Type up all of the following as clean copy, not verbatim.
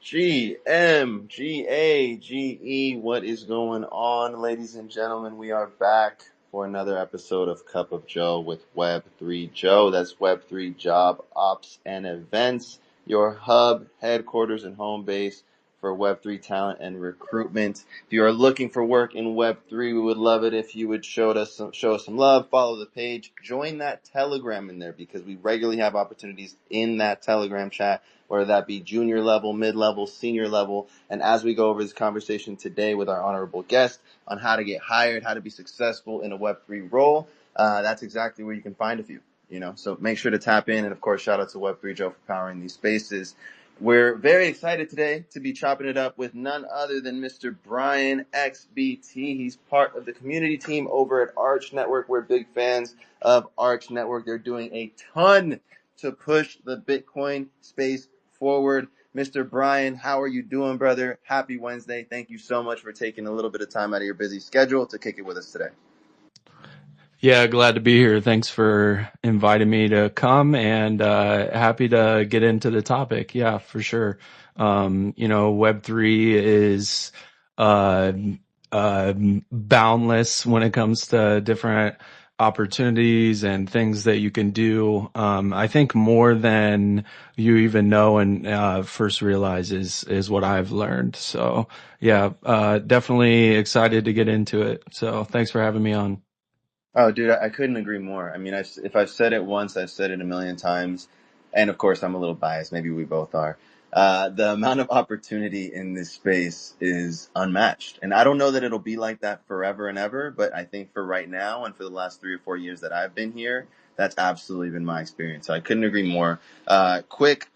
W3JOE, what is going on, ladies and gentlemen? We are back for another episode of Cup of Joe with Web3 Joe. That's Web3 Job Ops and Events, your hub, headquarters, and home base for Web3 talent and recruitment. If you are looking for work in Web3, we would love it if you would show us some love, follow the page, join that Telegram in there because we regularly have opportunities in that Telegram chat, whether that be junior level, mid-level, senior level. And as we go over this conversation today with our honorable guest on how to get hired, how to be successful in a Web3 role, that's exactly where you can find a few. So make sure to tap in. And of course, shout out to Web3 Joe for powering these spaces. We're very excited today to be chopping it up with none other than Mr. Brian XBT. He's part of the community team over at Arch Network. We're big fans of Arch Network. They're doing a ton to push the Bitcoin space forward. Mr. Brian, how are you doing, brother? Happy Wednesday. Thank you so much for taking a little bit of time out of your busy schedule to kick it with us today. Yeah, glad to be here. Thanks for inviting me to come, and happy to get into the topic. Yeah, for sure. Web3 is boundless when it comes to different opportunities and things that you can do. I think more than you even know and first realize is what I've learned. So yeah, definitely excited to get into it. So thanks for having me on. Oh, dude, I couldn't agree more. I mean, if I've said it once, I've said it a million times. And of course, I'm a little biased. Maybe we both are. The amount of opportunity in this space is unmatched. And I don't know that it'll be like that forever and ever, but I think for right now and for the last 3 or 4 years that I've been here, that's absolutely been my experience. So I couldn't agree more. Quick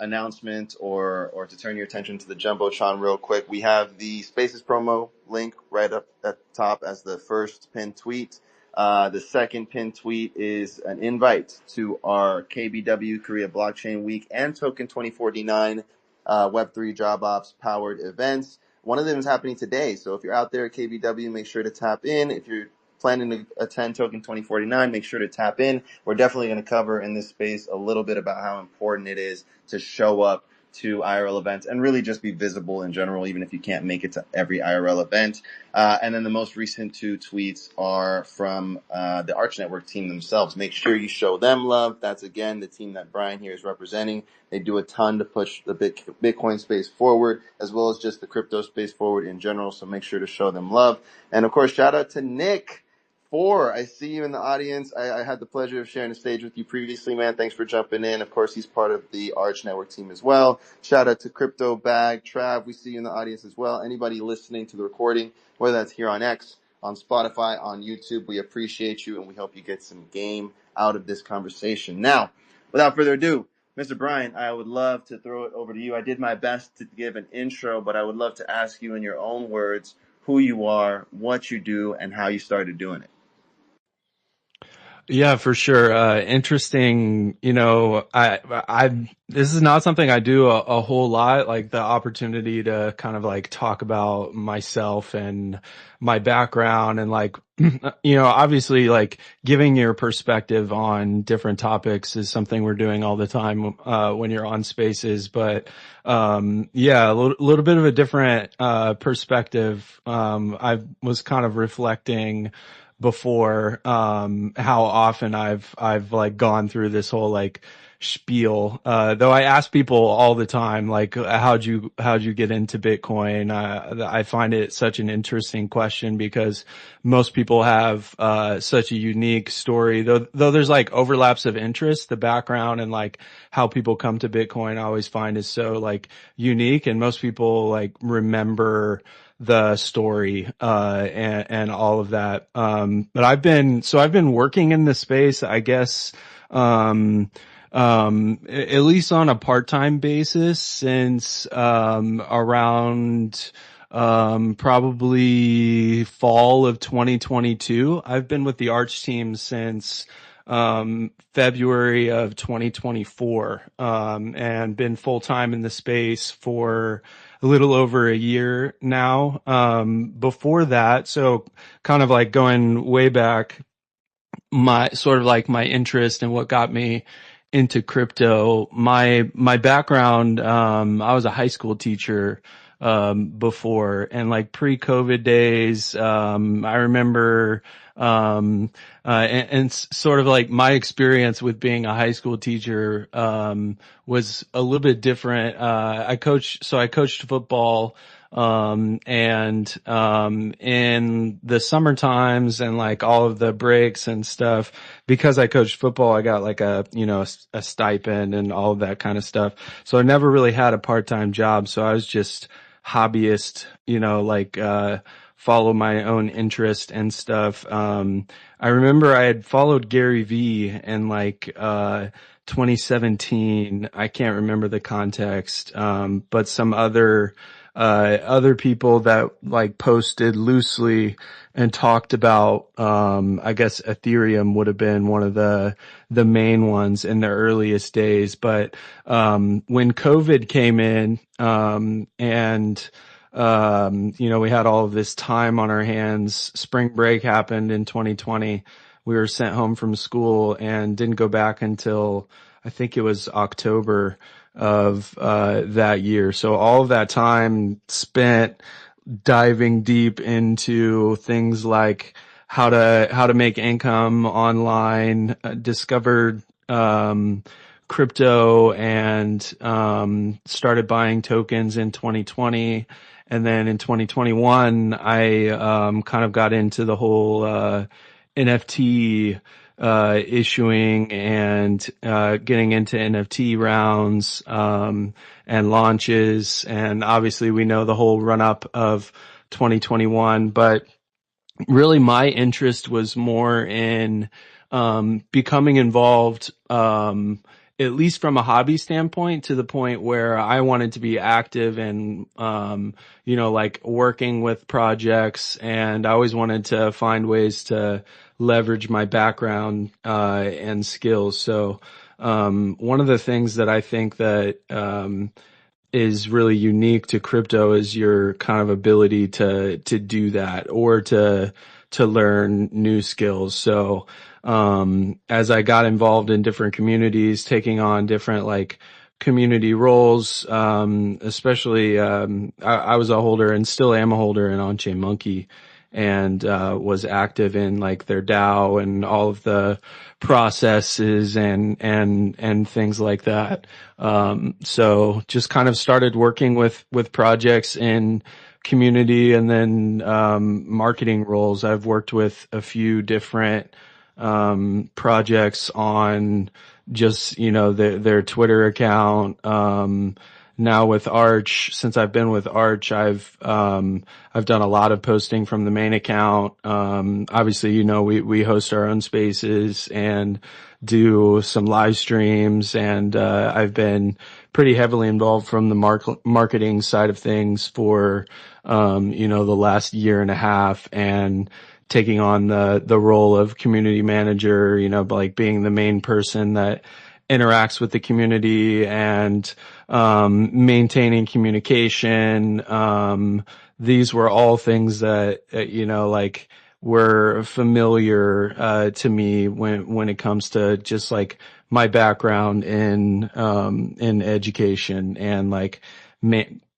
announcement or to turn your attention to the Jumbotron real quick. We have the Spaces promo link right up at the top as the first pinned tweet. The second pinned tweet is an invite to our KBW Korea Blockchain Week and Token 2049 Web3 Job Ops powered events. One of them is happening today. So if you're out there at KBW, make sure to tap in. If you're planning to attend Token 2049, make sure to tap in. We're definitely going to cover in this space a little bit about how important it is to show up to IRL events and really just be visible in general, even if you can't make it to every IRL event. And then the most recent 2 tweets are from the Arch Network team themselves. Make sure you show them love. That's, again, the team that Brian here is representing. They do a ton to push the Bitcoin space forward, as well as just the crypto space forward in general. So make sure to show them love. And, of course, shout out to Nick. I see you in the audience. I had the pleasure of sharing the stage with you previously, man. Thanks for jumping in. Of course, he's part of the Arch Network team as well. Shout out to Crypto Bag. Trav, we see you in the audience as well. Anybody listening to the recording, whether that's here on X, on Spotify, on YouTube, we appreciate you and we hope you get some game out of this conversation. Now, without further ado, Mr. Brian, I would love to throw it over to you. I did my best to give an intro, but I would love to ask you in your own words who you are, what you do, and how you started doing it. Yeah, for sure. Interesting. This is not something I do a whole lot, like the opportunity to kind of like talk about myself and my background and like, obviously like giving your perspective on different topics is something we're doing all the time, when you're on Spaces. But, yeah, a little bit of a different, perspective. I was kind of reflecting before how often I've like gone through this whole like spiel, though I ask people all the time like how'd you get into Bitcoin. I find it such an interesting question because most people have such a unique story, though there's like overlaps of interest. The background and like how people come to Bitcoin I always find is so like unique, and most people like remember the story, and all of that. But I've been working in the space, I guess, at least on a part-time basis since, around, probably fall of 2022. I've been with the Arch team since, February of 2024, and been full-time in the space for a little over a year now. Before that, so kind of like going way back, my sort of like my interest and what got me into crypto. My background, I was a high school teacher before, and like pre-COVID days, I remember and sort of like my experience with being a high school teacher was a little bit different. I coached football and in the summer times and like all of the breaks and stuff, because I coached football, I got like a stipend and all of that kind of stuff. So I never really had a part-time job. So I was just hobbyist, follow my own interest and stuff. I remember I had followed Gary Vee in 2017. I can't remember the context, but some other people that like posted loosely and talked about, I guess Ethereum would have been one of the main ones in the earliest days. But, when COVID came in, we had all of this time on our hands. Spring break happened in 2020. We were sent home from school and didn't go back until I think it was October of that year. So all of that time spent diving deep into things like how to make income online, discovered crypto and started buying tokens in 2020. And then in 2021, I kind of got into the whole NFT issuing and getting into NFT rounds and launches. And obviously we know the whole run up of 2021, but really my interest was more in becoming involved, at least from a hobby standpoint, to the point where I wanted to be active and like working with projects, and I always wanted to find ways to leverage my background and skills. So one of the things that I think that is really unique to crypto is your kind of ability to do that, or to learn new skills. So as I got involved in different communities, taking on different like community roles, especially I was a holder and still am a holder in On-Chain Monkey, and was active in like their DAO and all of the processes and things like that. So just kind of started working with projects in community, and then marketing roles. I've worked with a few different projects on just, their Twitter account. Now with Arch, since I've been with Arch, I've done a lot of posting from the main account. Obviously, we host our own spaces and do some live streams, and I've been pretty heavily involved from the marketing side of things for the last year and a half, and taking on the role of community manager, like being the main person that interacts with the community and maintaining communication. These were all things that were familiar to me when it comes to just like my background in education, and like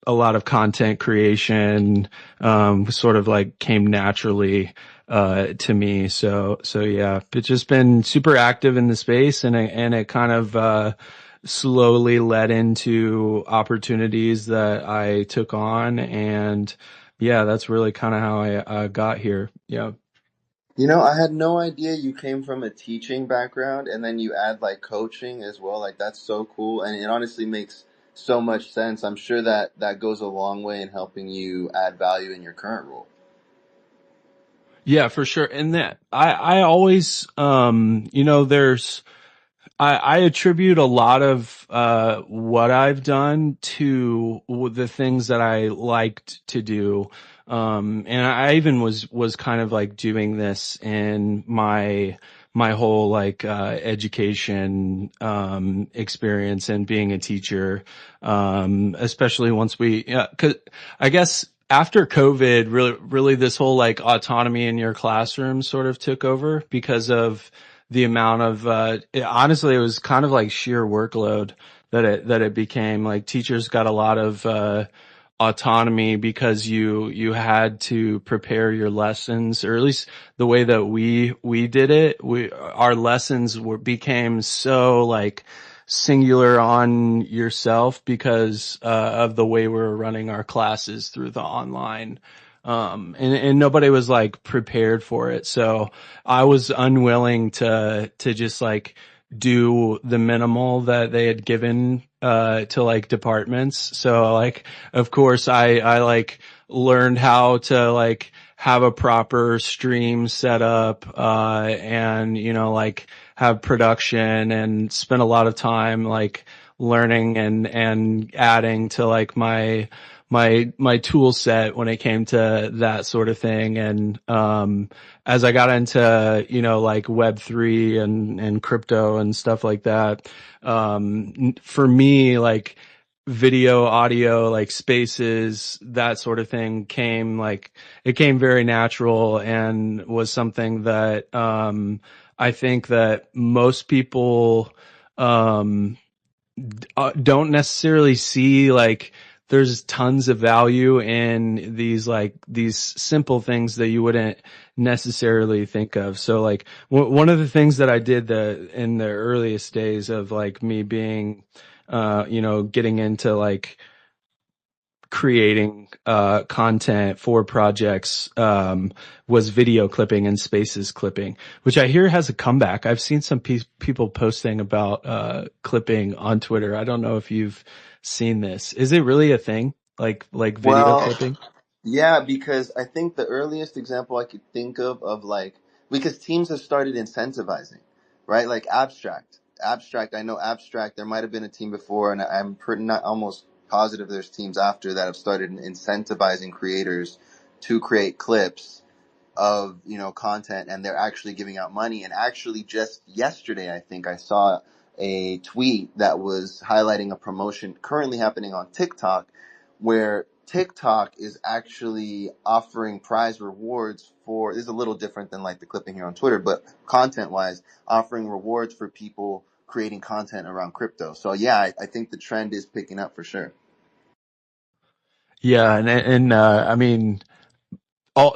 a lot of content creation sort of like came naturally to me. So yeah, it's just been super active in the space, and it kind of slowly led into opportunities that I took on, and yeah, that's really kind of how I got here. Yeah. I had no idea you came from a teaching background and then you add like coaching as well. Like that's so cool, and it honestly makes so much sense. I'm sure that that goes a long way in helping you add value in your current role. Yeah, for sure. And that I always, there's, I attribute a lot of what I've done to the things that I liked to do. And I even was kind of like doing this in my whole like education experience and being a teacher, especially once yeah, 'cause I guess after COVID, really this whole like autonomy in your classroom sort of took over because of the amount of, honestly, it was kind of like sheer workload that it became. Like teachers got a lot of, autonomy because you had to prepare your lessons, or at least the way that we did it. Our lessons became so like singular on yourself because of the way we were running our classes through the online. And nobody was like prepared for it. So I was unwilling to just like do the minimal that they had given to like departments. So like of course I like learned how to like have a proper stream set up and like have production, and spend a lot of time like learning and adding to like my tool set when it came to that sort of thing. And as I got into like Web3 and crypto and stuff like that, for me, like video, audio, like spaces, that sort of thing it came very natural, and was something that I think that most people don't necessarily see. Like there's tons of value in these simple things that you wouldn't necessarily think of. So like one of the things that I did in the earliest days of like me being getting into like creating content for projects was video clipping and spaces clipping, which I hear has a comeback. I've seen some people posting about clipping on Twitter. I don't know if you've seen this. Is it really a thing? Like video Well, clipping? yeah, because I think the earliest example I could think of like, because teams have started incentivizing, right? Like abstract. I know abstract. There might have been a team before, and I'm pretty not almost positive there's teams after that have started incentivizing creators to create clips of content, and they're actually giving out money. And actually just yesterday I think I saw a tweet that was highlighting a promotion currently happening on TikTok, where TikTok is actually offering prize rewards for, this is a little different than like the clipping here on Twitter, but content wise, offering rewards for people creating content around crypto. So yeah, I think the trend is picking up for sure. Yeah, and I mean,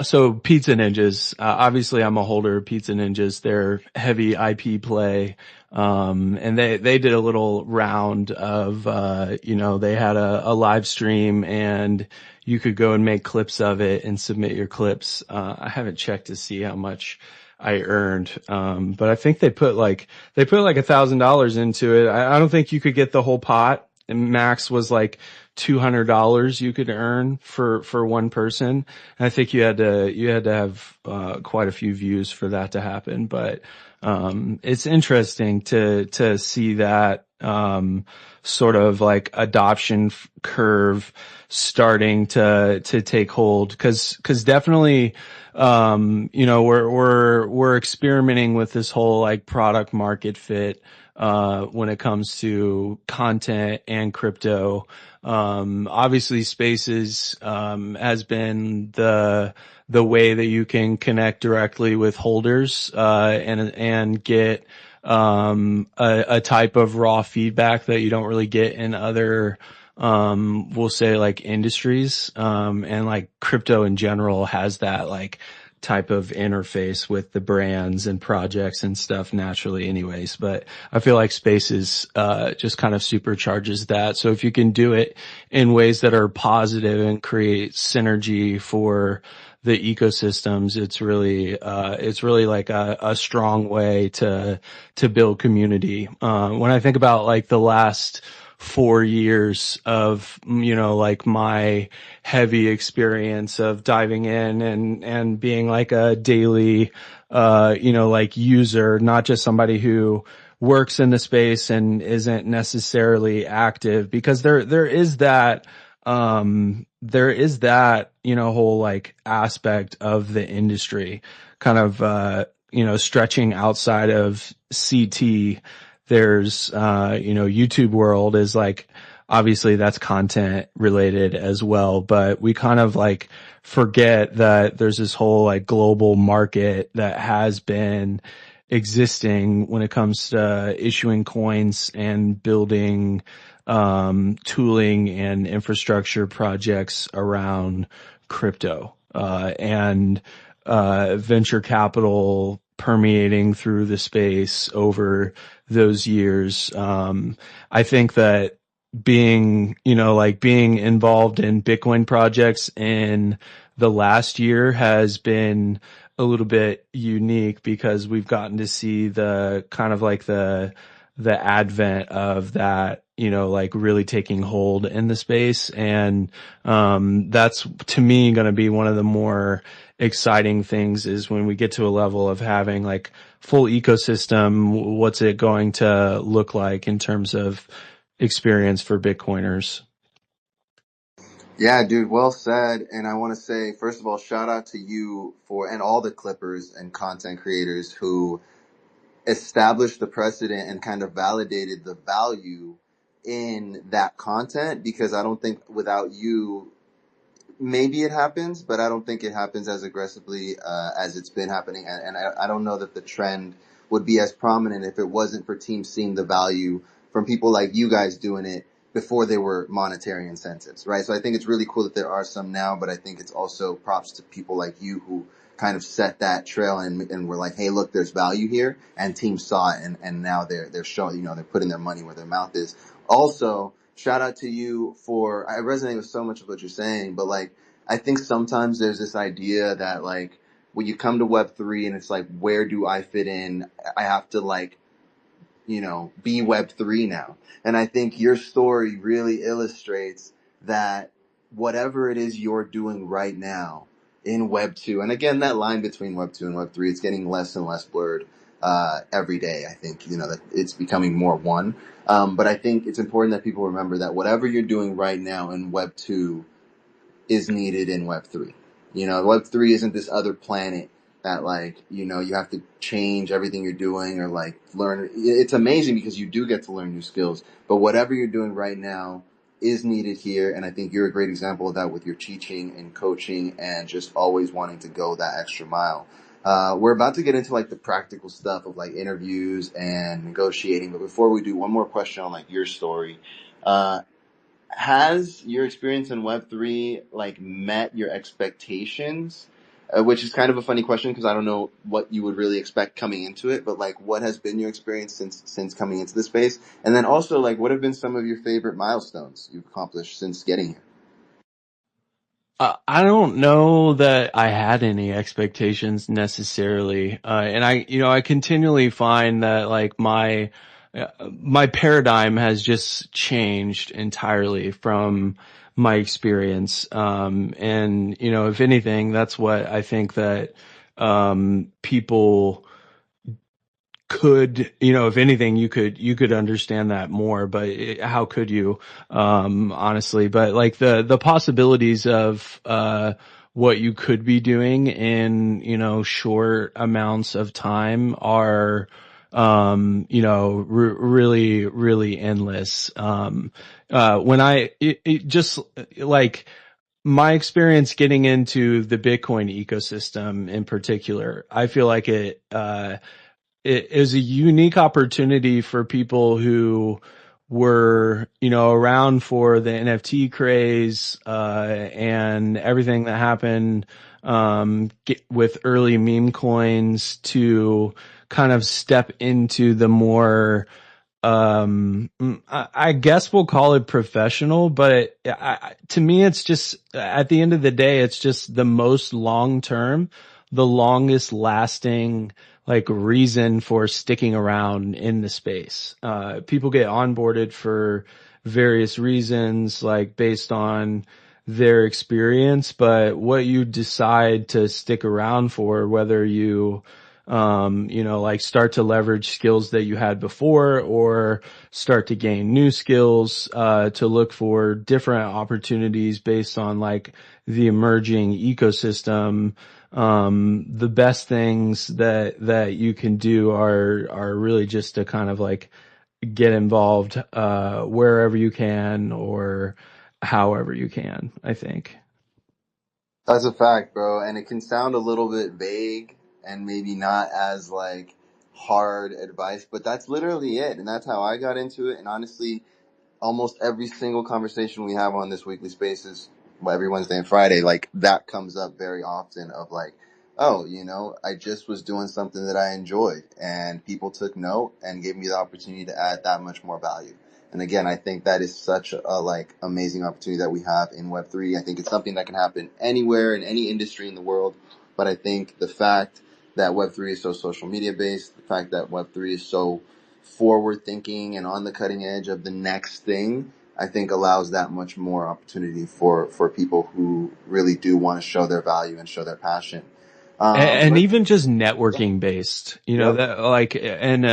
so Pizza Ninjas, obviously I'm a holder of Pizza Ninjas. They're heavy IP play. And they did a little round of, they had a live stream, and you could go and make clips of it and submit your clips. I haven't checked to see how much I earned. But I think they put like $1,000 into it. I don't think you could get the whole pot. And max was like $200 you could earn for one person. And I think you had to have quite a few views for that to happen. But it's interesting to see that sort of like adoption curve starting to take hold, because definitely we're experimenting with this whole like product market fit when it comes to content and crypto. Obviously Spaces has been the way that you can connect directly with holders and get a type of raw feedback that you don't really get in other we'll say like industries. And like crypto in general has that like type of interface with the brands and projects and stuff naturally anyways. But I feel like Spaces just kind of supercharges that. So if you can do it in ways that are positive and create synergy for the ecosystems, it's really like a strong way to build community. When I think about like the last 4 years of, like my heavy experience of diving in and being like a daily, like user, not just somebody who works in the space and isn't necessarily active, because there is that, whole like aspect of the industry kind of, stretching outside of CT. There's, YouTube world is like, obviously that's content related as well, but we kind of like forget that there's this whole like global market that has been existing when it comes to issuing coins and building tooling and infrastructure projects around crypto, and venture capital permeating through the space over those years. I think that being involved in Bitcoin projects in the last year has been a little bit unique because we've gotten to see the kind of like the advent of that, like really taking hold in the space. And that's to me going to be one of the more exciting things is when we get to a level of having like full ecosystem. What's it going to look like in terms of experience for Bitcoiners? Yeah, dude, well said. And I want to say, first of all, shout out to you for, and all the Clippers and content creators who established the precedent and kind of validated the value in that content, because I don't think without you, maybe it happens, but I don't think it happens as aggressively as it's been happening. And I don't know that the trend would be as prominent if it wasn't for teams seeing the value from people like you guys doing it before there were monetary incentives, right? So I think it's really cool that there are some now, but I think it's also props to people like you who kind of set that trail and were like, hey, look, there's value here, and teams saw it, and now they're showing, they're putting their money where their mouth is. Also, shout out to you for, I resonate with so much of what you're saying, but like, I think sometimes there's this idea that like, when you come to Web3 and it's like, where do I fit in? I have to like, be Web3 now. And I think your story really illustrates that whatever it is you're doing right now in Web2, and again, that line between Web2 and Web3, it's getting less and less blurred every day. I think, that it's becoming more one. But I think it's important that people remember that whatever you're doing right now in Web2 is needed in Web3. Web3 isn't this other planet that like, you have to change everything you're doing or like learn. It's amazing because you do get to learn new skills, but whatever you're doing right now is needed here. And I think you're a great example of that with your teaching and coaching and just always wanting to go that extra mile. We're about to get into like the practical stuff of like interviews and negotiating. But before we do, one more question on like your story. Has your experience in Web3 like met your expectations? Which is kind of a funny question because I don't know what you would really expect coming into it, but like what has been your experience since coming into the space? And then also like what have been some of your favorite milestones you've accomplished since getting here? I don't know that I had any expectations necessarily. And I continually find that like my paradigm has just changed entirely from my experience. And, if anything, that's what I think that, people could, if anything, you could understand that more, but how could you, honestly? But like the possibilities of, what you could be doing in, short amounts of time are, really, really endless. When it just like, my experience getting into the Bitcoin ecosystem in particular, I feel like it is a unique opportunity for people who were, around for the NFT craze, and everything that happened, with early meme coins to kind of step into the more, I guess we'll call it professional, but to me, it's just at the end of the day, it's just the most long term, the longest lasting like reason for sticking around in the space. People get onboarded for various reasons, like based on their experience, but what you decide to stick around for, whether you like start to leverage skills that you had before or start to gain new skills, to look for different opportunities based on like the emerging ecosystem. The best things that you can do are really just to kind of like get involved, wherever you can or however you can, I think. That's a fact, bro. And it can sound a little bit vague and maybe not as like hard advice, but that's literally it. And that's how I got into it. And honestly, almost every single conversation we have on this weekly spaces, well, every Wednesday and Friday, like that comes up very often of like, oh, I just was doing something that I enjoyed and people took note and gave me the opportunity to add that much more value. And again, I think that is such a like amazing opportunity that we have in Web3. I think it's something that can happen anywhere in any industry in the world. But I think the fact that Web3 is so social media based, the fact that Web3 is so forward thinking and on the cutting edge of the next thing, I think allows that much more opportunity for people who really do want to show their value and show their passion. And But even just yeah, networking based, yep. that like, and,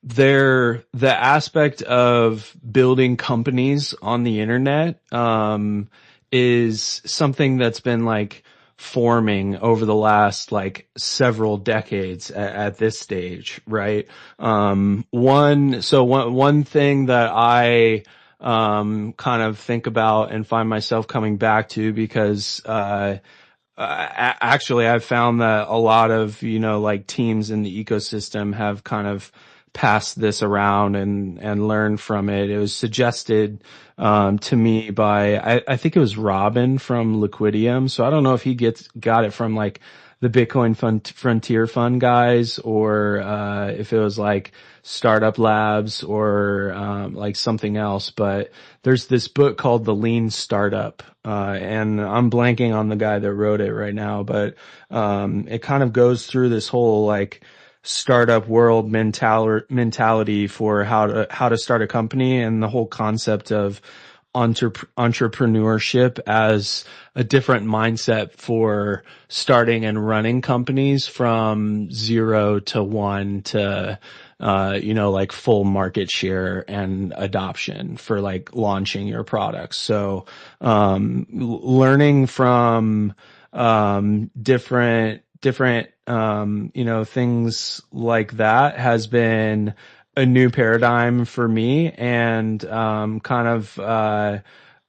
the aspect of building companies on the internet is something that's been like forming over the last like several decades at this stage, right? One thing that I kind of think about and find myself coming back to, because actually I've found that a lot of, like teams in the ecosystem have kind of passed this around and learned from it. It was suggested, to me by, I think it was Robin from Liquidium. So I don't know if he got it from like the Bitcoin Frontier Fund guys, or, if it was like Startup Labs, or, like something else. But there's this book called The Lean Startup, and I'm blanking on the guy that wrote it right now, but it kind of goes through this whole like startup world mentality for how to start a company, and the whole concept of entrepreneurship as a different mindset for starting and running companies from 0 to 1 to like full market share and adoption for like launching your products. So, learning from, different, things like that has been a new paradigm for me, and, kind of,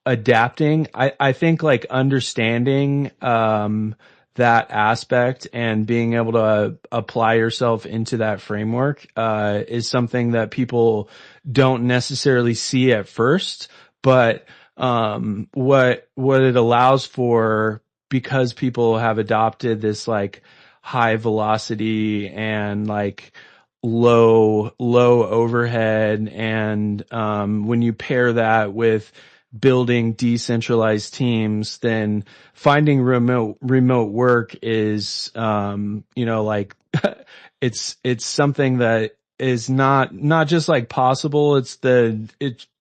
adapting. I think like understanding, that aspect and being able to apply yourself into that framework, is something that people don't necessarily see at first, but, what it allows for, because people have adopted this like high velocity and like low overhead, and, when you pair that with building decentralized teams, then finding remote work is, like it's something that is not just like possible, it's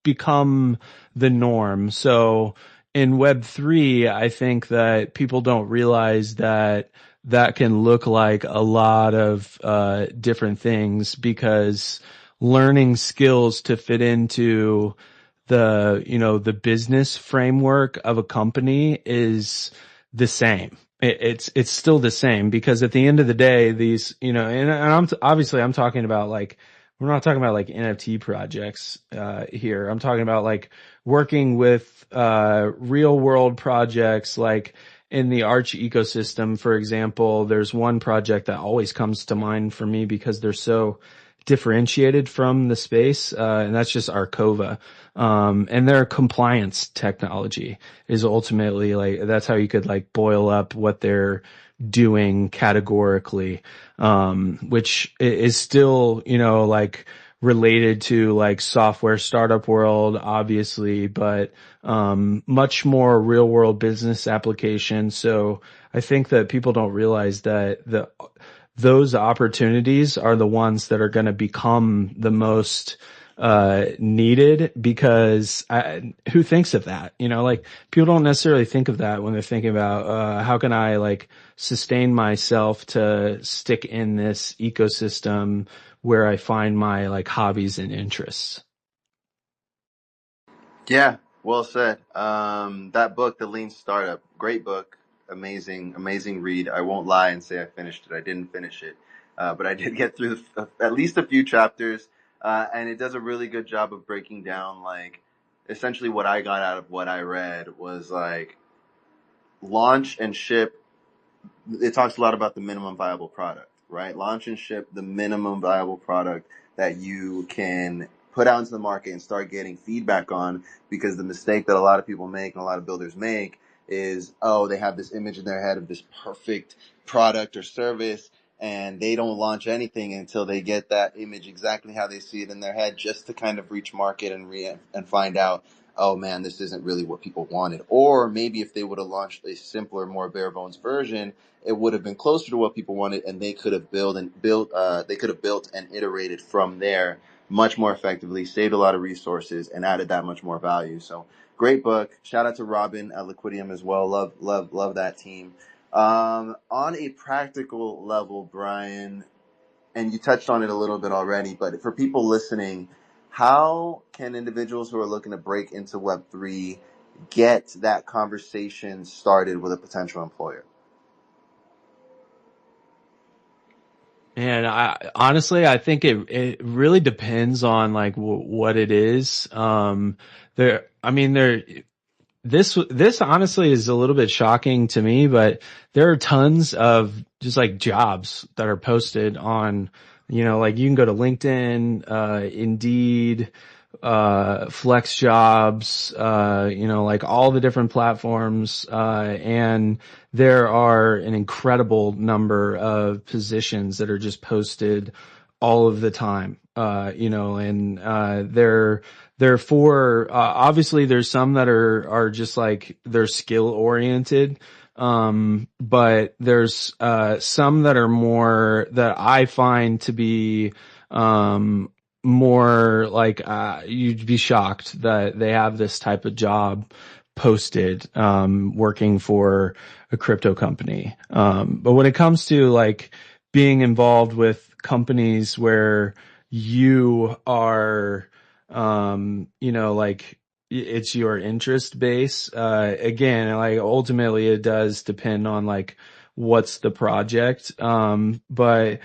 become the norm. So in Web3, I think that people don't realize that that can look like a lot of different things, because learning skills to fit into the business framework of a company is the same. It's still the same, because at the end of the day, these, and obviously I'm talking about like, we're not talking about like NFT projects, here. I'm talking about like working with, real world projects, like in the Arch ecosystem, for example. There's one project that always comes to mind for me because they're so differentiated from the space, and that's just Arcova. And their compliance technology is ultimately like, that's how you could like boil up what they're doing categorically, which is still, like related to like software startup world, obviously, but, much more real world business application. So I think that people don't realize that those opportunities are the ones that are going to become the most needed, because who thinks of that? Like people don't necessarily think of that when they're thinking about how can I like sustain myself to stick in this ecosystem where I find my like hobbies and interests. Yeah, well said. That book, The Lean Startup, great book, amazing read. I won't lie and say I finished it. I didn't finish it, but I did get through at least a few chapters, and it does a really good job of breaking down like essentially what I got out of what I read was like launch and ship. It talks a lot about the minimum viable product, right? Launch and ship the minimum viable product that you can put out into the market and start getting feedback on, because the mistake that a lot of people make and a lot of builders make is, oh, they have this image in their head of this perfect product or service, and they don't launch anything until they get that image exactly how they see it in their head, just to kind of reach market and find out, oh man, this isn't really what people wanted. Or maybe if they would have launched a simpler, more bare bones version, it would have been closer to what people wanted, and they could have built and iterated from there much more effectively, saved a lot of resources, and added that much more value. So great book. Shout out to Robin at Liquidium as well. Love that team. On a practical level, Brian, and you touched on it a little bit already, but for people listening, how can individuals who are looking to break into Web3 get that conversation started with a potential employer? And I think it really depends on like what it is. This honestly is a little bit shocking to me, but there are tons of just like jobs that are posted on, like you can go to LinkedIn, Indeed, Flex Jobs, like all the different platforms, and there are an incredible number of positions that are just posted all of the time, and therefore, obviously there's some that are just like they're skill oriented. But there's, some that are more that I find to be, more like, you'd be shocked that they have this type of job posted, working for a crypto company. But when it comes to like being involved with companies where you are, like it's your interest base. Again, like ultimately it does depend on like what's the project. But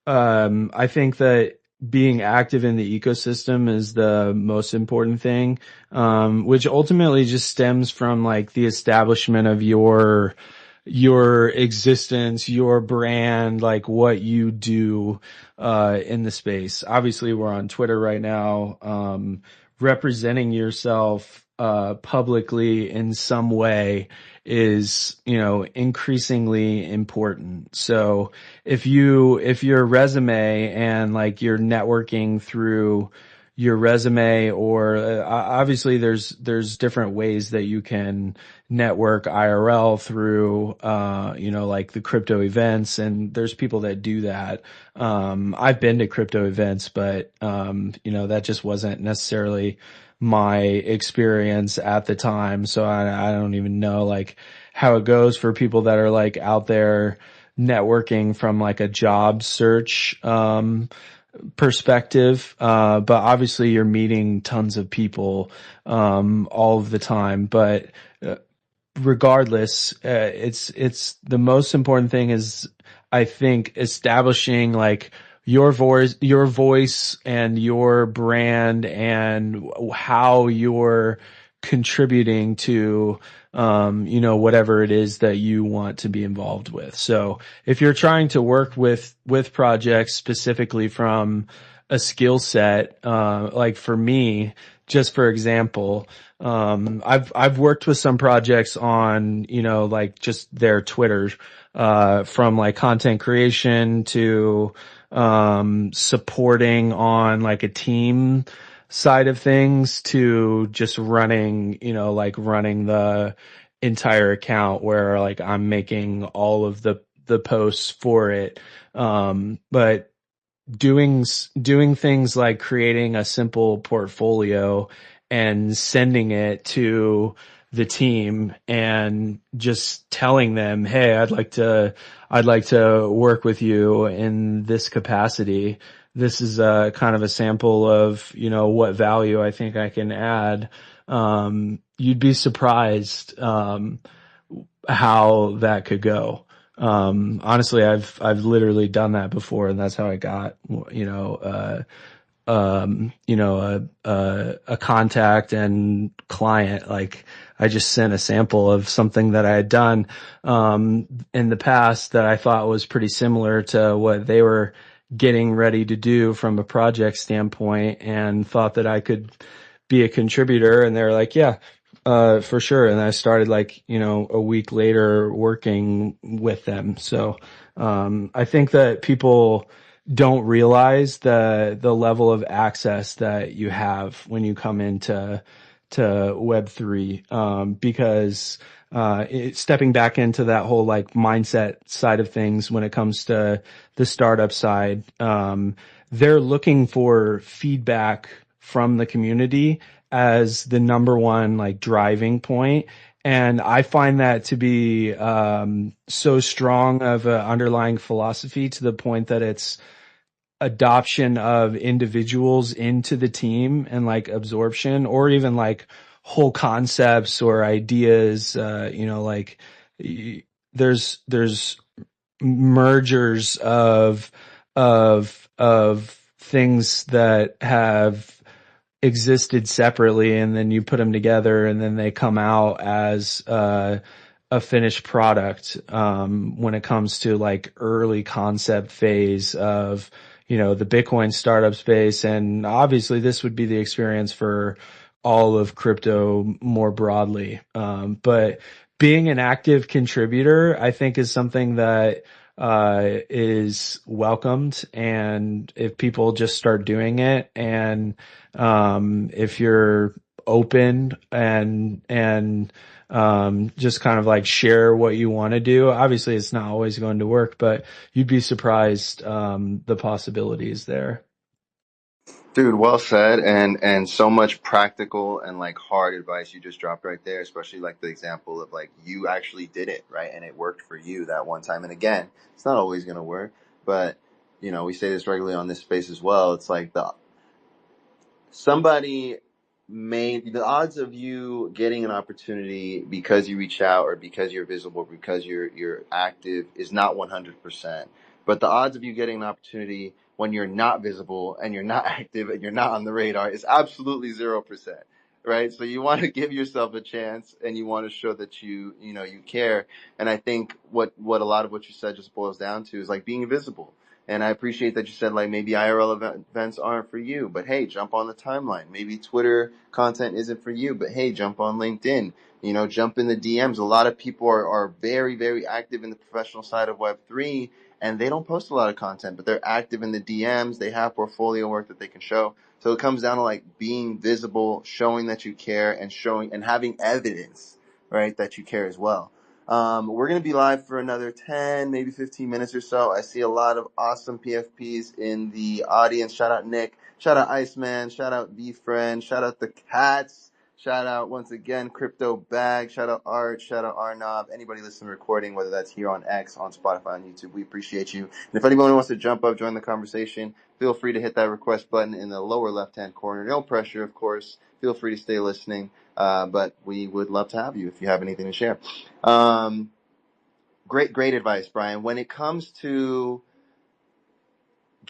I think that being active in the ecosystem is the most important thing, which ultimately just stems from like the establishment of your existence, your brand, like what you do, in the space. Obviously we're on Twitter right now. Representing yourself, publicly in some way is, increasingly important. So if your resume and like you're networking through your resume, or obviously there's different ways that you can network IRL through, like the crypto events, and there's people that do that. I've been to crypto events, but, that just wasn't necessarily my experience at the time. So I don't even know like how it goes for people that are like out there networking from like a job search, perspective. But obviously you're meeting tons of people, all of the time. But regardless, it's the most important thing is, I think, establishing like your voice and your brand and how you're contributing to, whatever it is that you want to be involved with. So if you're trying to work with projects specifically from a skill set, like for me, just for example, I've worked with some projects on, like just their Twitter, from like content creation to, supporting on like a team side of things to just running, like running the entire account where like I'm making all of the posts for it. But doing things like creating a simple portfolio and sending it to the team and just telling them, hey, I'd like to work with you in this capacity. This is a kind of a sample of, what value I think I can add. You'd be surprised, how that could go. Honestly, I've literally done that before, and that's how I got, a contact and client. Like I just sent a sample of something that I had done, in the past that I thought was pretty similar to what they were getting ready to do from a project standpoint, and thought that I could be a contributor. And they're like, yeah, for sure. And I started like, a week later working with them. So, I think that people don't realize the level of access that you have when you come into Web3, because stepping back into that whole like mindset side of things when it comes to the startup side, they're looking for feedback from the community as the number one like driving point. And I find that to be so strong of an underlying philosophy, to the point that it's adoption of individuals into the team and like absorption, or even like whole concepts or ideas. Like there's mergers of things that have existed separately, and then you put them together, and then they come out as a finished product, when it comes to like early concept phase of, the Bitcoin startup space. And obviously this would be the experience for all of crypto more broadly. But being an active contributor, I think, is something that is welcomed. And if people just start doing it, and if you're open and just kind of like share what you want to do. Obviously it's not always going to work, but you'd be surprised, the possibilities there. Dude, well said, and so much practical and like hard advice you just dropped right there, especially like the example of like you actually did it, right? And it worked for you that one time. And again, it's not always going to work, but we say this regularly on this space as well. It's like somebody made the odds of you getting an opportunity because you reach out, or because you're visible, because you're active, is not 100%. But the odds of you getting an opportunity when you're not visible and you're not active and you're not on the radar is absolutely 0%. Right? So you want to give yourself a chance, and you want to show that you care. And I think what a lot of what you said just boils down to is like being visible. And I appreciate that you said like maybe IRL events aren't for you, but hey, jump on the timeline. Maybe Twitter content isn't for you, but hey, jump on LinkedIn. Jump in the DMs. A lot of people are very, very active in the professional side of Web3, and they don't post a lot of content, but they're active in the DMs. They have portfolio work that they can show. So it comes down to like being visible, showing that you care, and showing and having evidence, right, that you care as well. We're going to be live for another 10, maybe 15 minutes or so. I see a lot of awesome PFPs in the audience. Shout out Nick. Shout out Iceman. Shout out V-Friend. Shout out the cats. Shout out once again Crypto Bag. Shout out Art. Shout out Arnav. Anybody listening recording, whether that's here on X, on Spotify, on YouTube, we appreciate you. And if anyone wants to jump up, join the conversation, feel free to hit that request button in the lower left-hand corner. No pressure, of course. Feel free to stay listening. But we would love to have you if you have anything to share. Um, great advice, Brian. When it comes to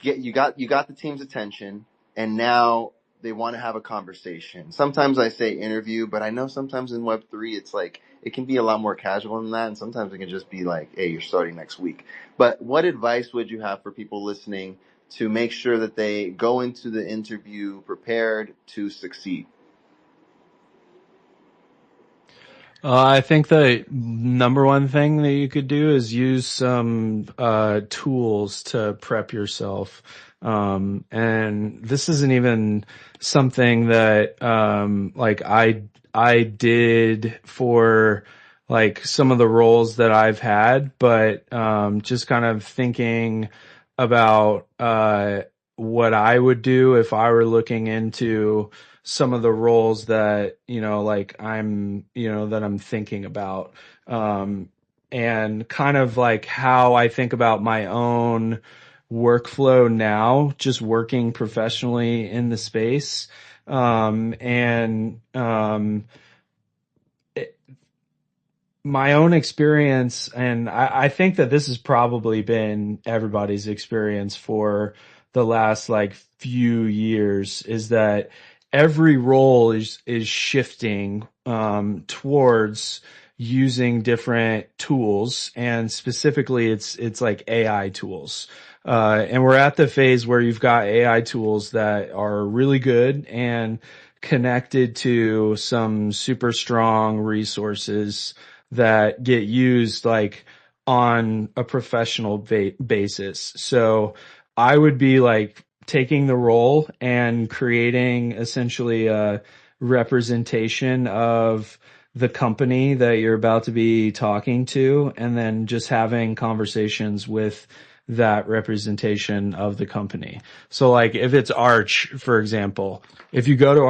you got the team's attention, and now they want to have a conversation. Sometimes I say interview, but I know sometimes in Web3 it's like it can be a lot more casual than that, and sometimes it can just be like, hey, you're starting next week. But what advice would you have for people listening to make sure that they go into the interview prepared to succeed? I think the number one thing that you could do is use some tools to prep yourself. And this isn't even something that like I did for like some of the roles that I've had, but just kind of thinking about what I would do if I were looking into some of the roles that, like that I'm thinking about, and kind of like how I think about my own workflow now, just working professionally in the space. And my own experience, and I think that this has probably been everybody's experience for the last like few years is that every role is shifting towards using different tools, and specifically it's like AI tools. And we're at the phase where you've got AI tools that are really good and connected to some super strong resources that get used like on a professional basis. So I would be like taking the role and creating essentially a representation of the company that you're about to be talking to, and then just having conversations with that representation of the company. So like if it's Arch, for example, if you go to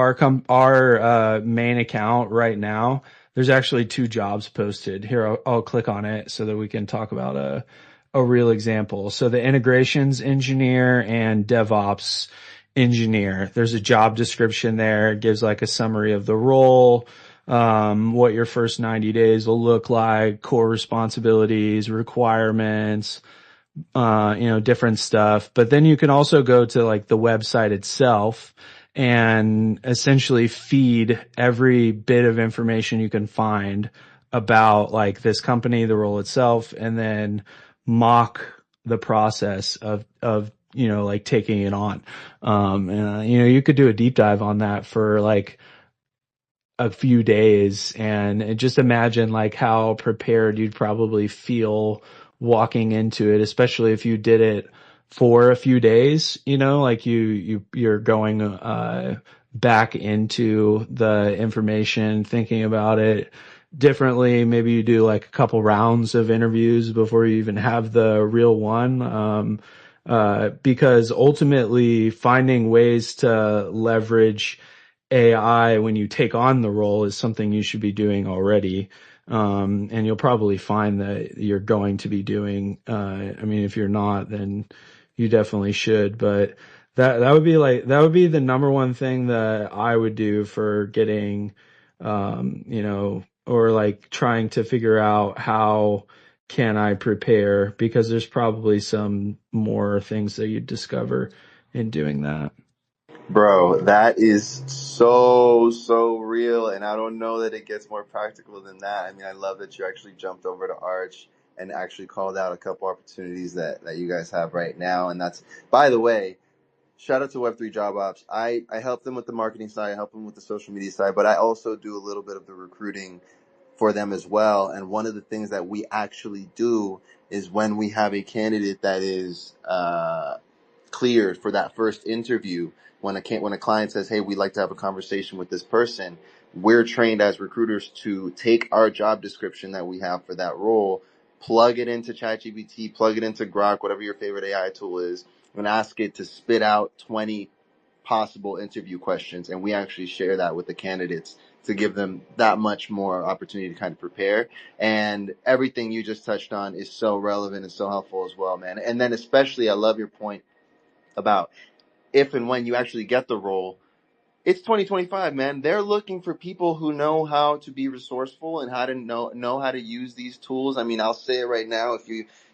our main account right now, there's actually 2 jobs posted. Here, I'll click on it so that we can talk about a real example. So the integrations engineer and DevOps engineer, there's a job description there. It gives like a summary of the role, what your first 90 days will look like, core responsibilities, requirements, different stuff. But then you can also go to like the website itself and essentially feed every bit of information you can find about like this company, the role itself, and then mock the process of like taking it on. And you could do a deep dive on that for like a few days, and just imagine like how prepared you'd probably feel walking into it, especially if you did it for a few days, like you're going back into the information, thinking about it differently. Maybe you do like a couple rounds of interviews before you even have the real one. Because ultimately finding ways to leverage AI when you take on the role is something you should be doing already. And you'll probably find that you're going to be doing, I mean, if you're not, then you definitely should, but that would be the number one thing that I would do for getting, or like trying to figure out how can I prepare, because there's probably some more things that you discover in doing that. Bro, that is so, so real. And I don't know that it gets more practical than that. I mean, I love that you actually jumped over to Arch and actually called out a couple opportunities that you guys have right now. And that's, by the way, shout out to Web3 Job Ops. I help them with the marketing side, I help them with the social media side, but I also do a little bit of the recruiting for them as well. And one of the things that we actually do is when we have a candidate that is cleared for that first interview, when a client says, "Hey, we'd like to have a conversation with this person," we're trained as recruiters to take our job description that we have for that role, plug it into ChatGPT, plug it into Grok, whatever your favorite AI tool is, and ask it to spit out 20 possible interview questions. And we actually share that with the candidates to give them that much more opportunity to kind of prepare. And everything you just touched on is so relevant and so helpful as well, man. And then especially, I love your point about if and when you actually get the role. It's 2025, man. They're looking for people who know how to be resourceful and how to know how to use these tools. I mean, I'll say it right now.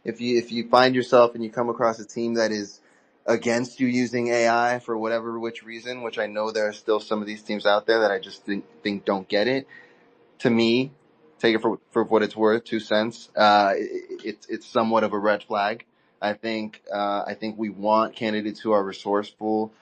If you find yourself and you come across a team that is against you using AI for whatever which reason, which I know there are still some of these teams out there that I just think don't get it. To me, take it for what it's worth, 2 cents. It's somewhat of a red flag. I think we want candidates who are resourceful.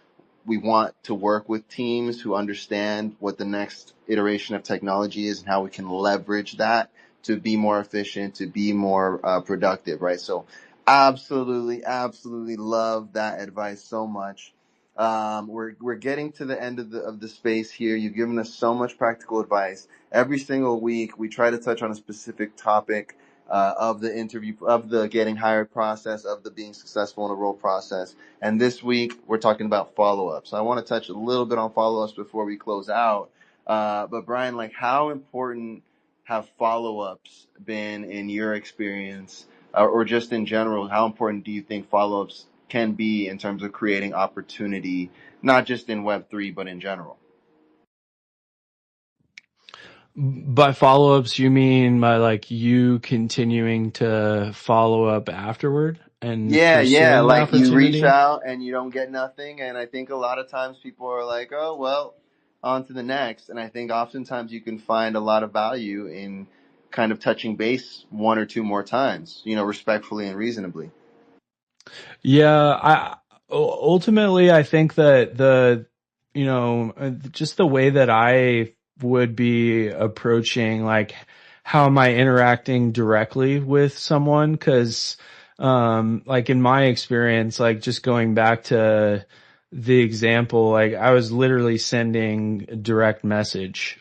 We want to work with teams who understand what the next iteration of technology is and how we can leverage that to be more efficient, to be more productive, right? So absolutely, absolutely love that advice so much. We're getting to the end of the space here. You've given us so much practical advice. Every single week, we try to touch on a specific topic of the interview, of the getting hired process, of the being successful in a role process. And this week, we're talking about follow-ups. So I want to touch a little bit on follow-ups before we close out. But Brian, like, how important have follow-ups been in your experience, or just in general? How important do you think follow-ups can be in terms of creating opportunity, not just in Web3, but in general? By follow-ups, you mean by like you continuing to follow up afterward? and Yeah, yeah. pursuing the Like you reach opportunity. out and you don't get nothing. And I think a lot of times people are like, oh, well, on to the next. And I think oftentimes you can find a lot of value in kind of touching base one or two more times, respectfully and reasonably. Yeah, ultimately I think that just the way that I would be approaching, like, how am I interacting directly with someone? 'Cause, like in my experience, like just going back to the example, like I was literally sending a direct message.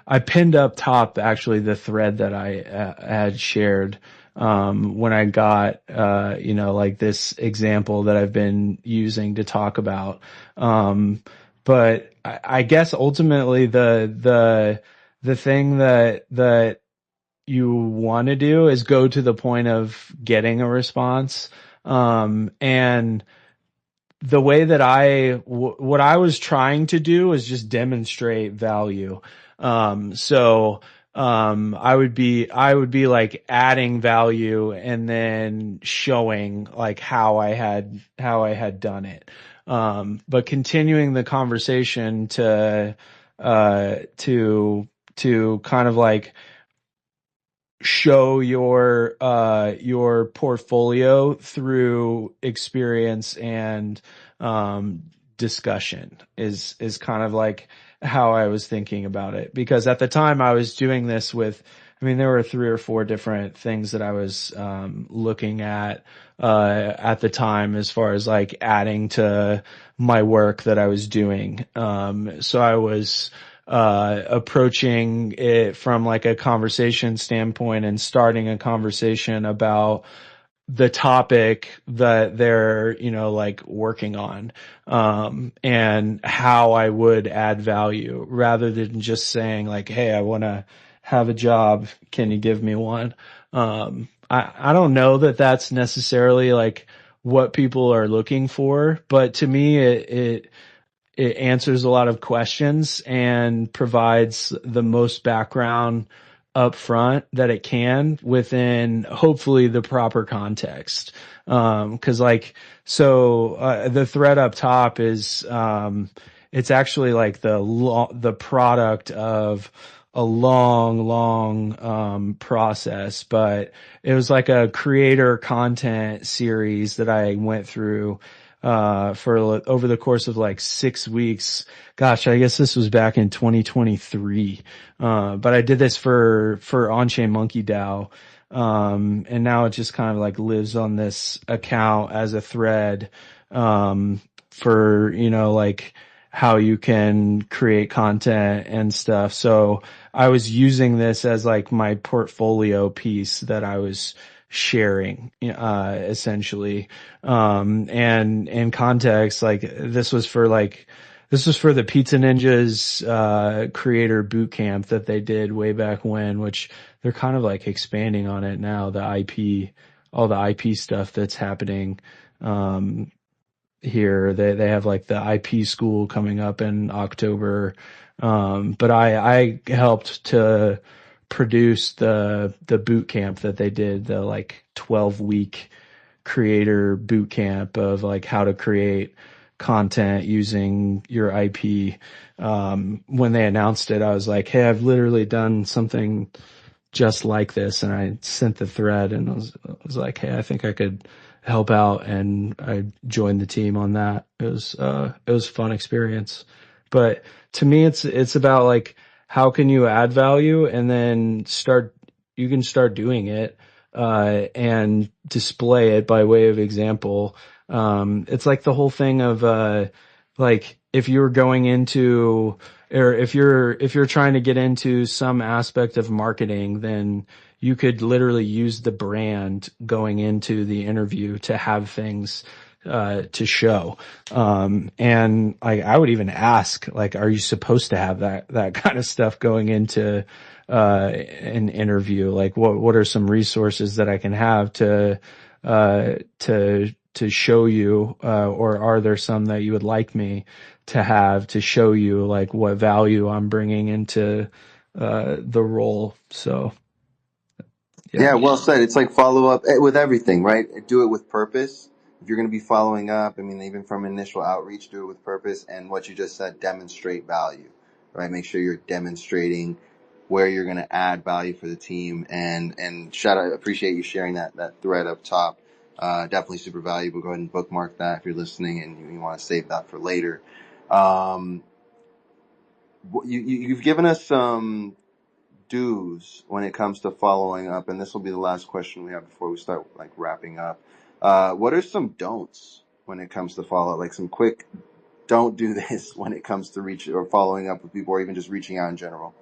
I pinned up top actually the thread that I had shared when I got, like this example that I've been using to talk about. But I guess ultimately the thing that you want to do is go to the point of getting a response. And the way that what I was trying to do is just demonstrate value. So, I would be like adding value and then showing like how I had done it. But continuing the conversation uh, to, to kind of like, show your portfolio through experience and discussion is kind of like how I was thinking about it, because at the time I was doing this with, I mean, there were 3 or 4 different things that I was looking at the time, as far as like adding to my work that I was doing. So I was approaching it from like a conversation standpoint and starting a conversation about the topic that they're, like working on, and how I would add value, rather than just saying like, hey, I want to have a job. Can you give me one? I don't know that that's necessarily like what people are looking for, but to me, it answers a lot of questions and provides the most background up front that it can, within hopefully the proper context. 'Cause like, so, the thread up top is, it's actually like the product of a long, process, but it was like a creator content series that I went through for over the course of like 6 weeks. Gosh, I guess this was back in 2023. But I did this for On-Chain Monkey DAO. And now it just kind of like lives on this account as a thread, for, like how you can create content and stuff. So I was using this as like my portfolio piece that I was sharing, essentially. And in context, like this was for the Pizza Ninjas, creator boot camp that they did way back when, which they're kind of like expanding on it now, all the IP stuff that's happening, here. They have like the IP school coming up in October. But I helped to produce the boot camp that they did, the like 12-week creator boot camp of like how to create content using your IP. When they announced it, I was like, hey, I've literally done something just like this. And I sent the thread and I was like, hey, I think I could help out. And I joined the team on that. It was a fun experience. But to me, it's about like, how can you add value, and then you can start doing it, and display it by way of example. It's like the whole thing of, like if you're going into, or if you're trying to get into some aspect of marketing, then you could literally use the brand going into the interview to have things to show. And I would even ask, like, are you supposed to have that kind of stuff going into an interview? Like, what are some resources that I can have to show you, or are there some that you would like me to have to show you like what value I'm bringing into the role? So Yeah. Yeah, well said. It's like follow up with everything, right? Do it with purpose. If you're going to be following up, I mean, even from initial outreach, do it with purpose. And what you just said, demonstrate value, right? Make sure you're demonstrating where you're going to add value for the team. And shout out, appreciate you sharing that thread up top. Definitely super valuable. Go ahead and bookmark that if you're listening and you want to save that for later. Um, you've given us some do's when it comes to following up, and this will be the last question we have before we start like wrapping up. What are some don'ts when it comes to follow up? Like some quick don't do this when it comes to reach or following up with people, or even just reaching out in general.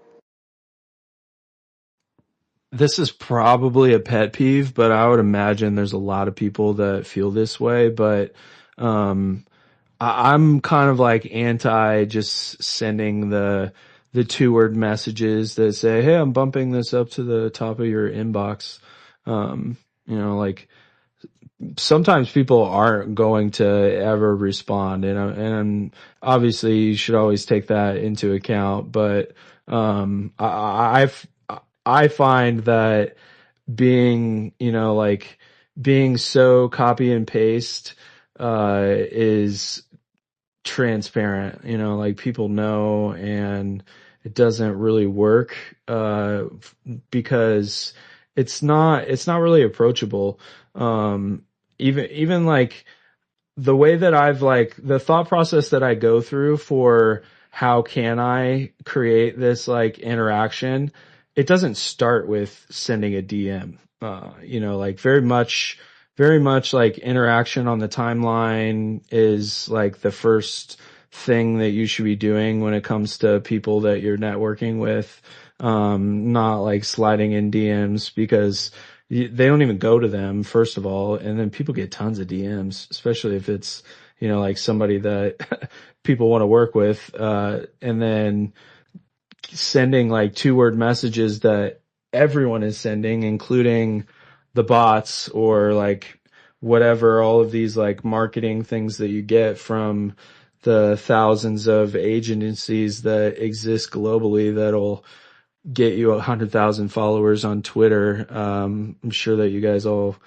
This is probably a pet peeve, but I would imagine there's a lot of people that feel this way. But um, I'm kind of like anti just sending the 2-word messages that say, "Hey, I'm bumping this up to the top of your inbox." Like sometimes people aren't going to ever respond, and obviously you should always take that into account. But I find that being, like being so copy and paste is transparent, like people know, and it doesn't really work because it's not really approachable. Even like the way that I've like the thought process that I go through for how can I create this like interaction, it doesn't start with sending a DM. Like very much like interaction on the timeline is like the first thing that you should be doing when it comes to people that you're networking with. Not like sliding in DMs because they don't even go to them, first of all, and then people get tons of DMs, especially if it's like somebody that people want to work with, and then sending like 2-word messages that everyone is sending, including the bots or like whatever, all of these like marketing things that you get from the thousands of agencies that exist globally that'll get you 100,000 followers on Twitter. I'm sure that you guys all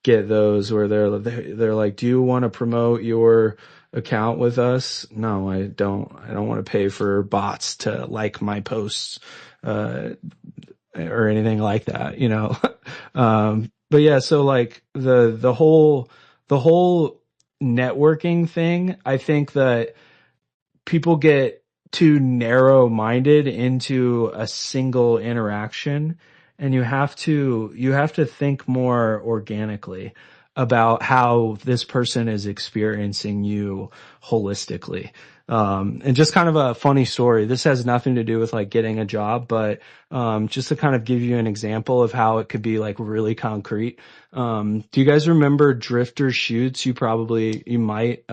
get those where they're like, "Do you want to promote your account with us?" No, I don't. I don't want to pay for bots to like my posts, or anything like that. But yeah, so like the whole networking thing, I think that people get too narrow-minded into a single interaction, and you have to think more organically about how this person is experiencing you holistically. And just kind of a funny story. This has nothing to do with like getting a job, but just to kind of give you an example of how it could be like really concrete. Do you guys remember Drifter Shoots? You might.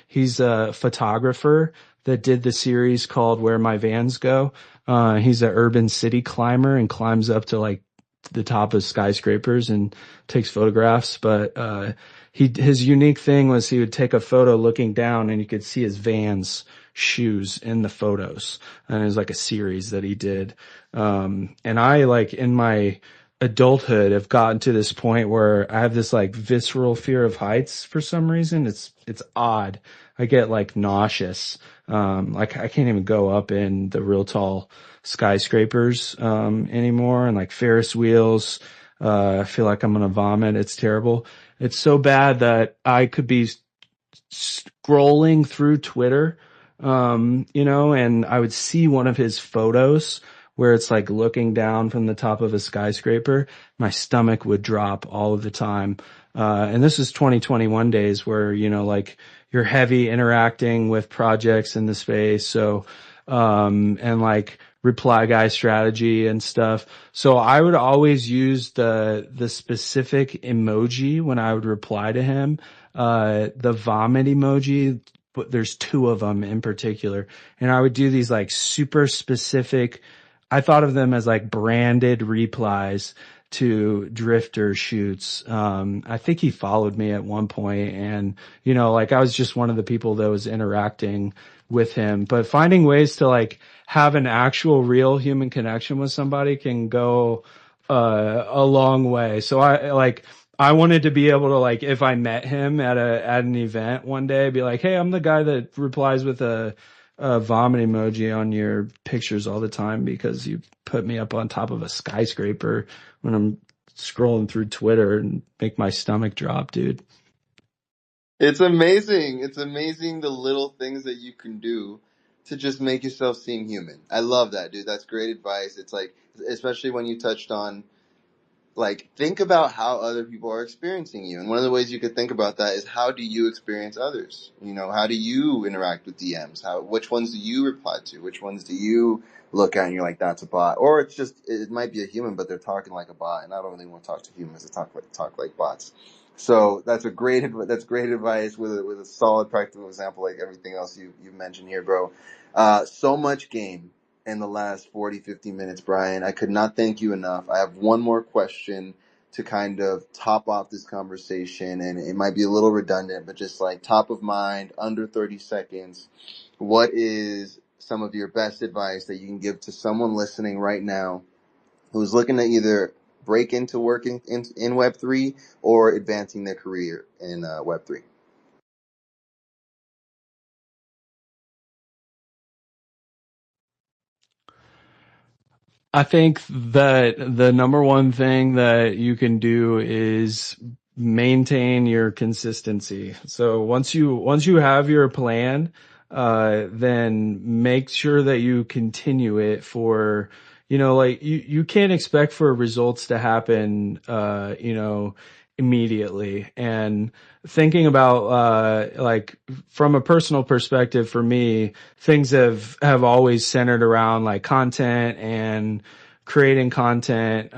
He's a photographer that did the series called Where My Vans Go. He's an urban city climber and climbs up to like the top of skyscrapers and takes photographs. But his unique thing was he would take a photo looking down and you could see his Vans shoes in the photos. And it was like a series that he did. And I like in my adulthood have gotten to this point where I have this like visceral fear of heights for some reason. It's odd. I get like nauseous. Like I can't even go up in the real tall skyscrapers anymore, and like Ferris wheels. I feel like I'm gonna vomit. It's terrible. It's so bad that I could be scrolling through Twitter, and I would see one of his photos where it's like looking down from the top of a skyscraper. My stomach would drop all of the time. And this is 2021 days where, like you're heavy interacting with projects in the space. So, and like reply guy strategy and stuff. So I would always use the specific emoji when I would reply to him. The vomit emoji, but there's 2 of them in particular. And I would do these like super specific, I thought of them as like branded replies to Drifter Shoots. I think he followed me at one point, and like I was just one of the people that was interacting with him. But finding ways to like have an actual real human connection with somebody can go a long way. So I wanted to be able to, like, if I met him at an event one day, be like, hey, I'm the guy that replies with a vomit emoji on your pictures all the time because you put me up on top of a skyscraper when I'm scrolling through Twitter and make my stomach drop, dude. It's amazing. It's amazing the little things that you can do to just make yourself seem human. I love that, dude. That's great advice. It's like, especially when you touched on, like, think about how other people are experiencing you. And one of the ways you could think about that is, how do you experience others? You know, how do you interact with DMs? Which ones do you reply to? Which ones do you look at and you're like, that's a bot? Or it's just, it might be a human, but they're talking like a bot. And I don't really want to talk to humans to talk like bots. So that's great advice with a solid practical example, like everything else you mentioned here, bro. So much game in the last 40, 50 minutes, Brian. I could not thank you enough. I have one more question to kind of top off this conversation, and it might be a little redundant, but just like top of mind, under 30 seconds. What is some of your best advice that you can give to someone listening right now who's looking to either break into working in Web3 or advancing their career in Web3? I think that the number one thing that you can do is maintain your consistency. So once you have your plan, then make sure that you continue it for, like you can't expect for results to happen, immediately. And thinking about, like from a personal perspective for me, things have always centered around like content and creating content.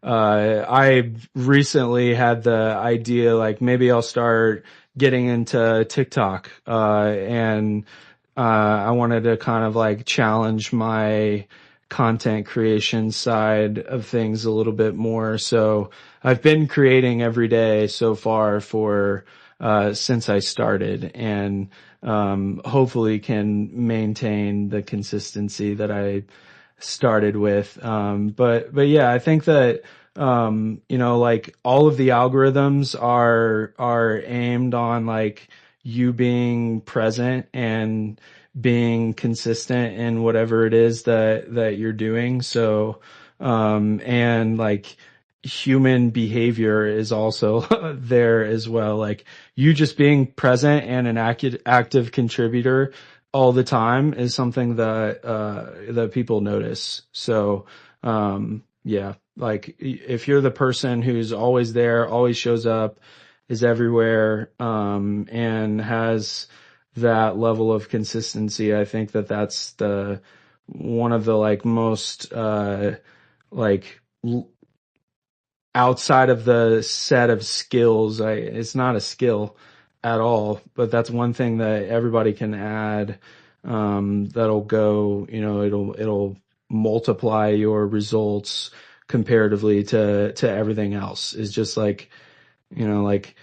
I recently had the idea, like maybe I'll start getting into TikTok, and I wanted to kind of like challenge my content creation side of things a little bit more. So I've been creating every day so far for since I started, and hopefully can maintain the consistency that I started with. But yeah, I think that, like all of the algorithms are aimed on like you being present and being consistent in whatever it is that you're doing. So, and like human behavior is also there as well. Like you just being present and an active contributor all the time is something that people notice. So, yeah, like if you're the person who's always there, always shows up, is everywhere, and has that level of consistency, I think that that's the one of the like most like outside of the set of skills. It's not a skill at all, but that's one thing that everybody can add, that'll go, it'll multiply your results comparatively to everything else. Is just like, like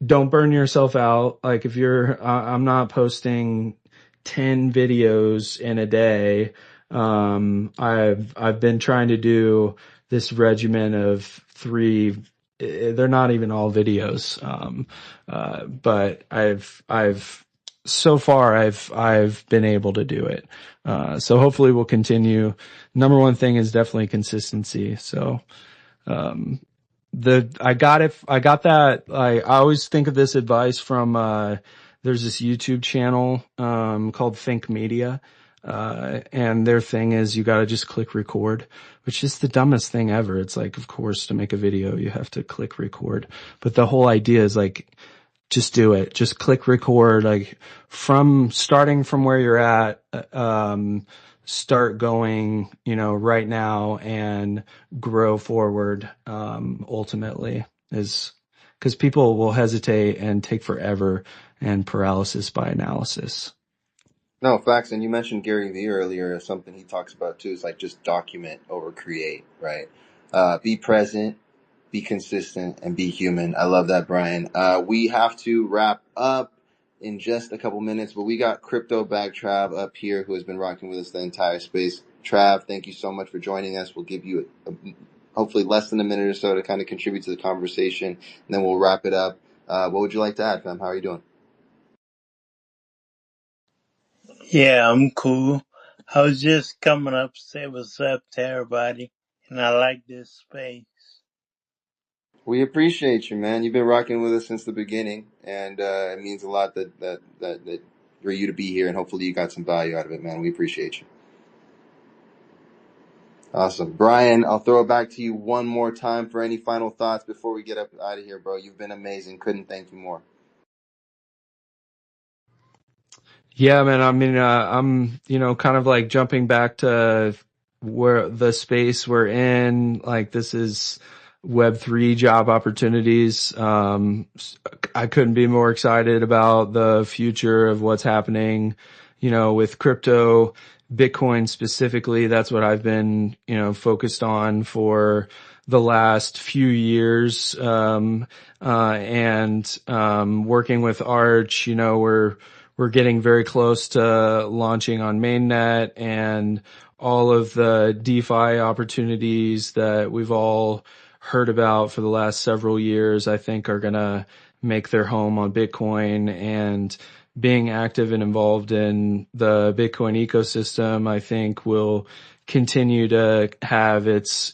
don't burn yourself out. Like if I'm not posting 10 videos in a day. I've been trying to do this regimen of three. They're not even all videos. But so far I've been able to do it. So hopefully we'll continue. Number one thing is definitely consistency. So, um, I got that. I always think of this advice from, there's this YouTube channel, called Think Media. And their thing is you got to just click record, which is the dumbest thing ever. It's like, of course, to make a video, you have to click record, but the whole idea is like, just do it. Just click record, like starting from where you're at, start going, right now and grow forward, ultimately is because people will hesitate and take forever and paralysis by analysis. No, facts. And you mentioned Gary Vee earlier. Something he talks about too is like just document over create, right? Be present, be consistent, and be human. I love that, Brian. We have to wrap up in just a couple minutes, but we got Crypto Bag Trav up here who has been rocking with us the entire space. Trav, thank you so much for joining us. We'll give you hopefully less than a minute or so to kind of contribute to the conversation, and then we'll wrap it up. What would you like to add, fam? How are you doing? Yeah, I'm cool. I was just coming up to say what's up to everybody, and I like this space. We appreciate you, man. You've been rocking with us since the beginning, and it means a lot that for you to be here, and hopefully you got some value out of it, man. We appreciate you. Awesome. Brian, I'll throw it back to you one more time for any final thoughts before we get up out of here, bro. You've been amazing. Couldn't thank you more. Yeah, man. I mean, I'm, kind of like jumping back to where the space we're in. Like, this is Web3 job opportunities. I couldn't be more excited about the future of what's happening, with crypto, Bitcoin specifically. That's what I've been, focused on for the last few years. And working with Arch, we're getting very close to launching on mainnet, and all of the DeFi opportunities that we've all heard about for the last several years, I think are going to make their home on Bitcoin. And being active and involved in the Bitcoin ecosystem, I think will continue to have its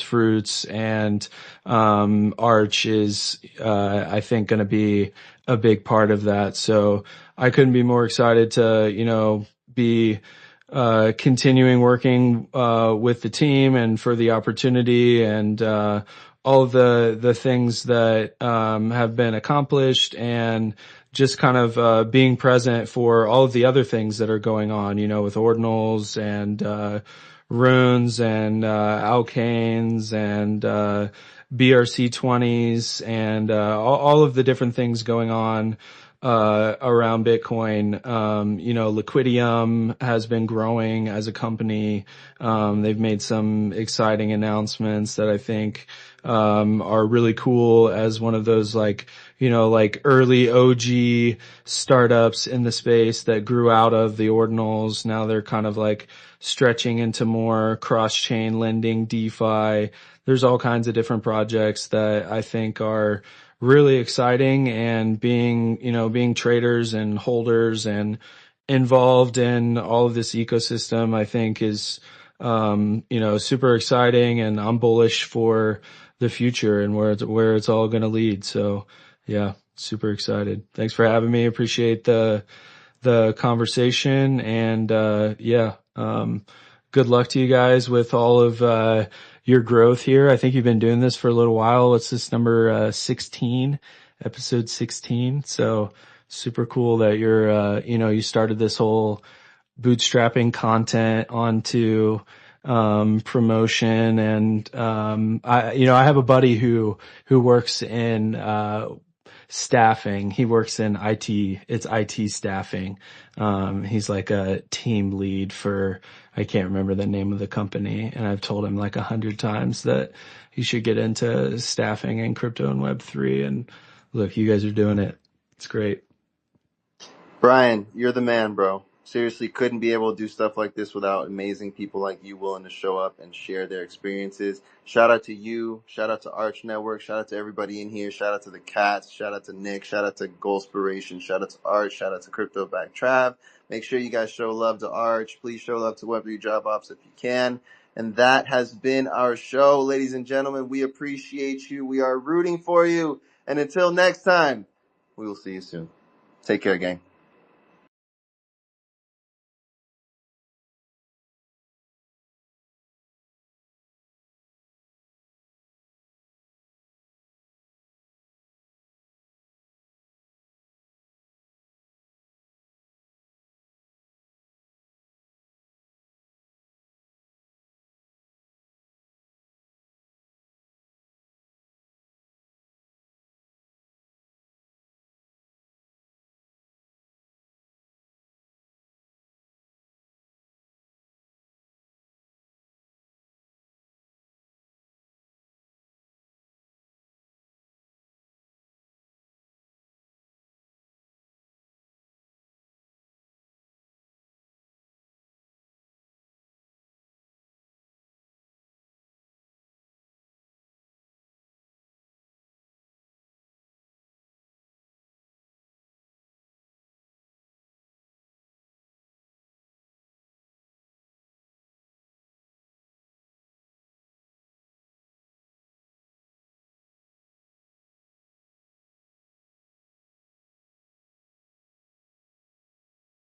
fruits. And Arch is I think going to be a big part of that. So I couldn't be more excited to be continuing working with the team, and for the opportunity, and all of the things that have been accomplished, and just kind of being present for all of the other things that are going on, with ordinals and runes and alkanes and BRC20s, and all of the different things going on around Bitcoin. Liquidium has been growing as a company. They've made some exciting announcements that I think are really cool, as one of those like early OG startups in the space that grew out of the ordinals. Now they're kind of like stretching into more cross-chain lending, DeFi. There's all kinds of different projects that I think are really exciting, and being traders and holders and involved in all of this ecosystem, I think is, super exciting, and I'm bullish for the future and where it's all going to lead. So yeah, super excited. Thanks for having me. Appreciate the conversation, and good luck to you guys with all of your growth here. I think you've been doing this for a little while. What's this, number 16, episode 16? So super cool that you started this whole bootstrapping content onto promotion. And I have a buddy who works in staffing. He works in IT. It's IT staffing. He's like a team lead for, I can't remember the name of the company. And I've told him like 100 times that he should get into staffing and crypto and Web3. And look, you guys are doing it. It's great. Brian, you're the man, bro. Seriously, couldn't be able to do stuff like this without amazing people like you willing to show up and share their experiences. Shout out to you. Shout out to Arch Network. Shout out to everybody in here. Shout out to the cats. Shout out to Nick. Shout out to Goalspiration. Shout out to Arch. Shout out to Crypto Back Trav. Make sure you guys show love to Arch. Please show love to Web3 Job Ops if you can. And that has been our show, ladies and gentlemen. We appreciate you. We are rooting for you. And until next time, we will see you soon. Take care, gang.